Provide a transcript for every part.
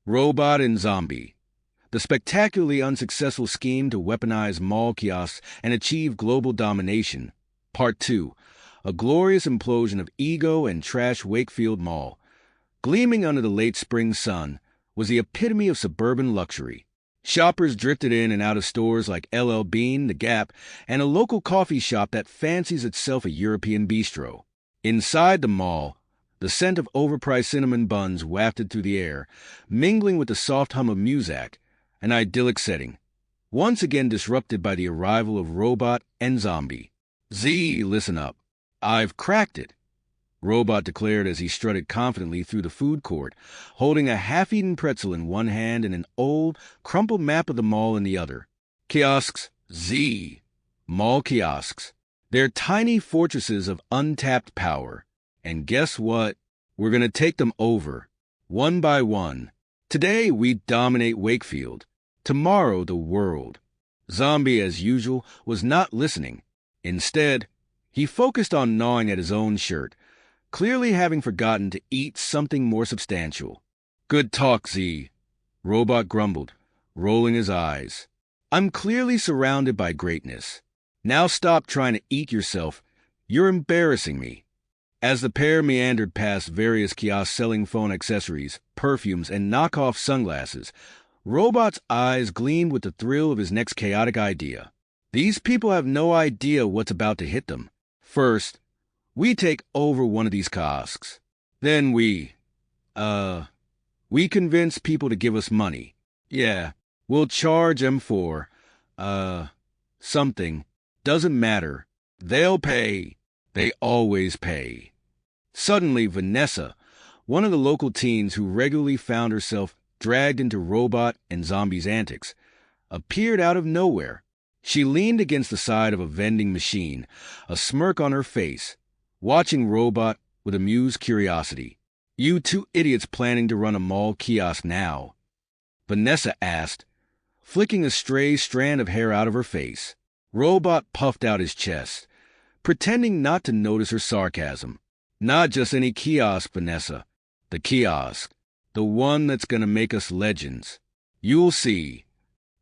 Robot and Zombie. The spectacularly unsuccessful scheme to weaponize mall kiosks and achieve global domination. Part 2. A glorious implosion of ego and trash. Wakefield Mall, gleaming under the late spring sun, was the epitome of suburban luxury. Shoppers drifted in and out of stores like LL Bean, The Gap, and a local coffee shop that fancies itself a European bistro. Inside the mall, the scent of overpriced cinnamon buns wafted through the air, mingling with the soft hum of music, an idyllic setting, once again disrupted by the arrival of Robot and Zombie. Z, listen up. I've cracked it, Robot declared as he strutted confidently through the food court, holding a half-eaten pretzel in one hand and an old, crumpled map of the mall in the other. Kiosks, Z. Mall kiosks. They're tiny fortresses of untapped power. And guess what? We're going to take them over, one by one. Today, we dominate Wakefield. Tomorrow, the world. Zombie, as usual, was not listening. Instead, he focused on gnawing at his own shirt, clearly having forgotten to eat something more substantial. Good talk, Z, Robot grumbled, rolling his eyes. I'm clearly surrounded by greatness. Now stop trying to eat yourself. You're embarrassing me. As the pair meandered past various kiosks selling phone accessories, perfumes, and knockoff sunglasses, Robot's eyes gleamed with the thrill of his next chaotic idea. These people have no idea what's about to hit them. First, we take over one of these kiosks. Then we convince people to give us money. Yeah, we'll charge them for, something. Doesn't matter. They'll pay. They always pay. Suddenly, Vanessa, one of the local teens who regularly found herself dragged into Robot and Zombie's antics, appeared out of nowhere. She leaned against the side of a vending machine, a smirk on her face, watching Robot with amused curiosity. You two idiots planning to run a mall kiosk now? Vanessa asked, flicking a stray strand of hair out of her face. Robot puffed out his chest, pretending not to notice her sarcasm. Not just any kiosk, Vanessa. The kiosk. The one that's gonna make us legends. You'll see.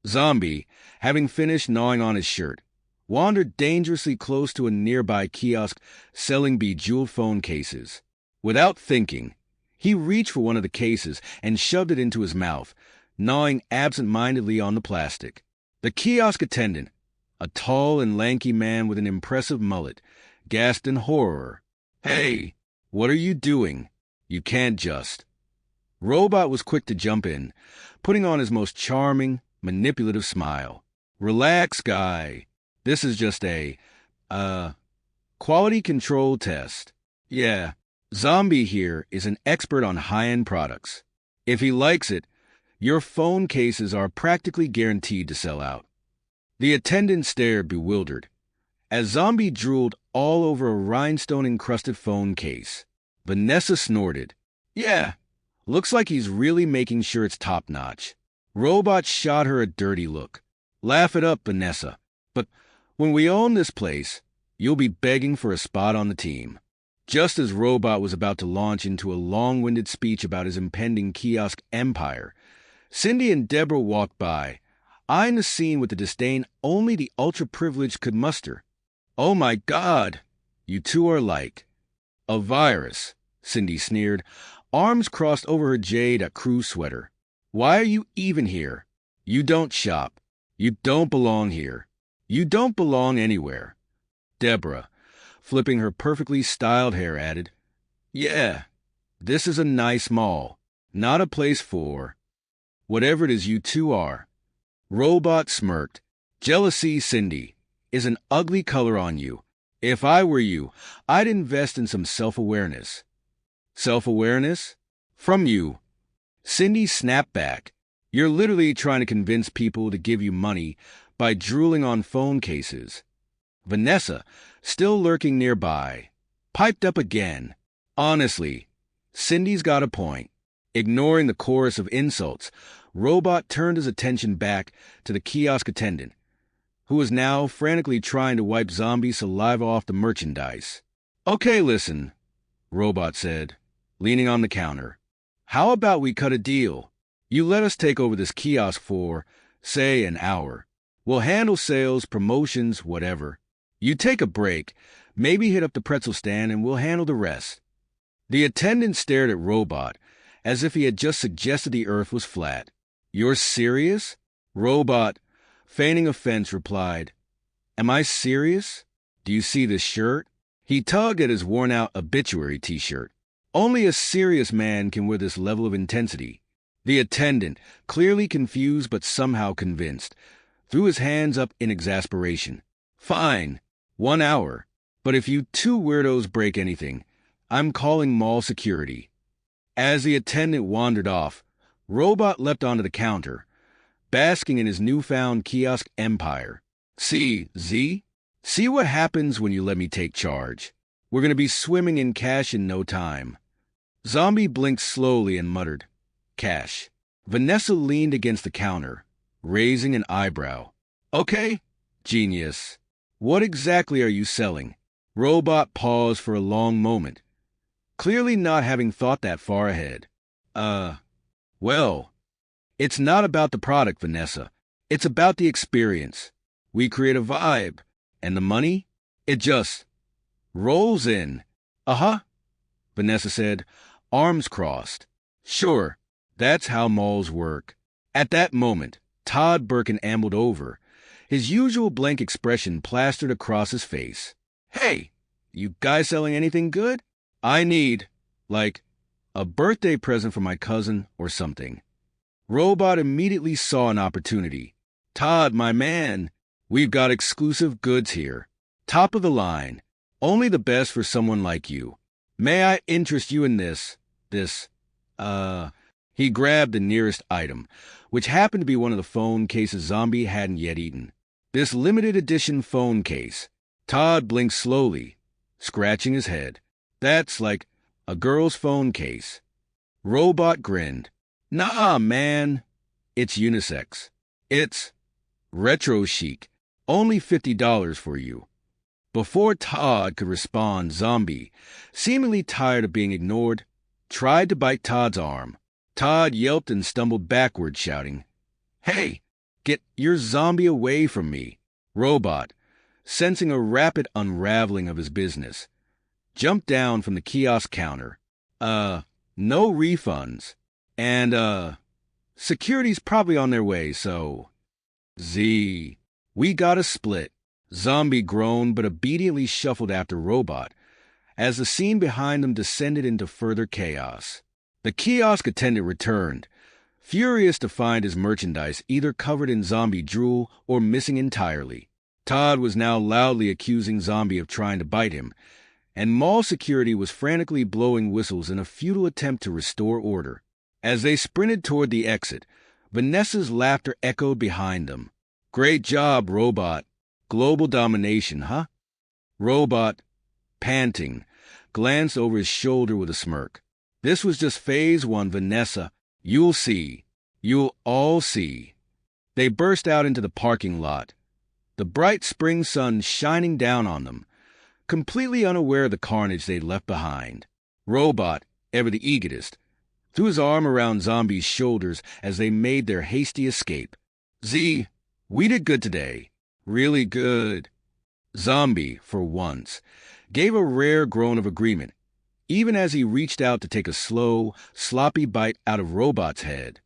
Zombie, having finished gnawing on his shirt, wandered dangerously close to a nearby kiosk selling bejeweled phone cases. Without thinking, he reached for one of the cases and shoved it into his mouth, gnawing absent-mindedly on the plastic. The kiosk attendant, a tall and lanky man with an impressive mullet, gasped in horror. Hey, what are you doing? You can't just. Robot was quick to jump in, putting on his most charming, manipulative smile. Relax, guy. This is just a, quality control test. Yeah, Zombie here is an expert on high-end products. If he likes it, your phone cases are practically guaranteed to sell out. The attendant stared bewildered, as Zombie drooled all over a rhinestone-encrusted phone case. Vanessa snorted. Yeah, looks like he's really making sure it's top-notch. Robot shot her a dirty look. Laugh it up, Vanessa. But when we own this place, you'll be begging for a spot on the team. Just as Robot was about to launch into a long-winded speech about his impending kiosk empire, Cindy and Deborah walked by, eyeing the scene with the disdain only the ultra-privileged could muster. Oh my God, you two are like a virus, Cindy sneered, arms crossed over her jade crew sweater. Why are you even here? You don't shop. You don't belong here. You don't belong anywhere. Deborah, flipping her perfectly styled hair, added, Yeah, this is a nice mall, not a place for whatever it is you two are. Robot smirked. Jealousy, Cindy, is an ugly color on you. If I were you, I'd invest in some self-awareness. Self-awareness? From you. Cindy snapped back. You're literally trying to convince people to give you money by drooling on phone cases. Vanessa, still lurking nearby, piped up again. Honestly, Cindy's got a point. Ignoring the chorus of insults, Robot turned his attention back to the kiosk attendant, who was now frantically trying to wipe Zombie saliva off the merchandise. Okay, listen, Robot said, leaning on the counter. How about we cut a deal? You let us take over this kiosk for, say, an hour. We'll handle sales, promotions, whatever. You take a break, maybe hit up the pretzel stand, and we'll handle the rest." The attendant stared at Robot, as if he had just suggested the earth was flat. "You're serious?" Robot, feigning offense, replied, "Am I serious? Do you see this shirt?" He tugged at his worn-out obituary t-shirt. Only a serious man can wear this level of intensity. The attendant, clearly confused but somehow convinced, threw his hands up in exasperation. "Fine, 1 hour. But if you two weirdos break anything, I'm calling mall security." As the attendant wandered off, Robot leapt onto the counter, basking in his newfound kiosk empire. "See, Z? See what happens when you let me take charge. We're going to be swimming in cash in no time." Zombie blinked slowly and muttered, "Cash." Vanessa leaned against the counter, raising an eyebrow. "Okay, genius. What exactly are you selling?" Robot paused for a long moment, clearly not having thought that far ahead. Well, it's not about the product, Vanessa. It's about the experience. We create a vibe, and the money, it just rolls in." "Uh-huh," Vanessa said, arms crossed. "Sure, that's how malls work." At that moment, Todd Birkin ambled over, his usual blank expression plastered across his face. "Hey, you guys selling anything good? I need, like, a birthday present for my cousin or something." Robot immediately saw an opportunity. "Todd, my man, we've got exclusive goods here. Top of the line. Only the best for someone like you. May I interest you in this? He grabbed the nearest item, which happened to be one of the phone cases Zombie hadn't yet eaten. "This limited edition phone case." Todd blinked slowly, scratching his head. "That's like a girl's phone case." Robot grinned. "Nah, man. It's unisex. It's retro chic. Only $50 for you." Before Todd could respond, Zombie, seemingly tired of being ignored, tried to bite Todd's arm. Todd yelped and stumbled backward, shouting, "Hey, get your zombie away from me." Robot, sensing a rapid unraveling of his business, jumped down from the kiosk counter. No refunds. And, security's probably on their way, so." "Z, we got a split." Zombie groaned but obediently shuffled after Robot, as the scene behind them descended into further chaos. The kiosk attendant returned, furious to find his merchandise either covered in zombie drool or missing entirely. Todd was now loudly accusing Zombie of trying to bite him, and mall security was frantically blowing whistles in a futile attempt to restore order. As they sprinted toward the exit, Vanessa's laughter echoed behind them. "Great job, Robot. Global domination, huh?" Robot, panting, glanced over his shoulder with a smirk. "This was just phase 1, Vanessa. You'll see. You'll all see." They burst out into the parking lot, the bright spring sun shining down on them, completely unaware of the carnage they'd left behind. Robot, ever the egotist, threw his arm around Zombie's shoulders as they made their hasty escape. "Z, we did good today. Really good." Zombie, for once, gave a rare groan of agreement, even as he reached out to take a slow, sloppy bite out of Robot's head.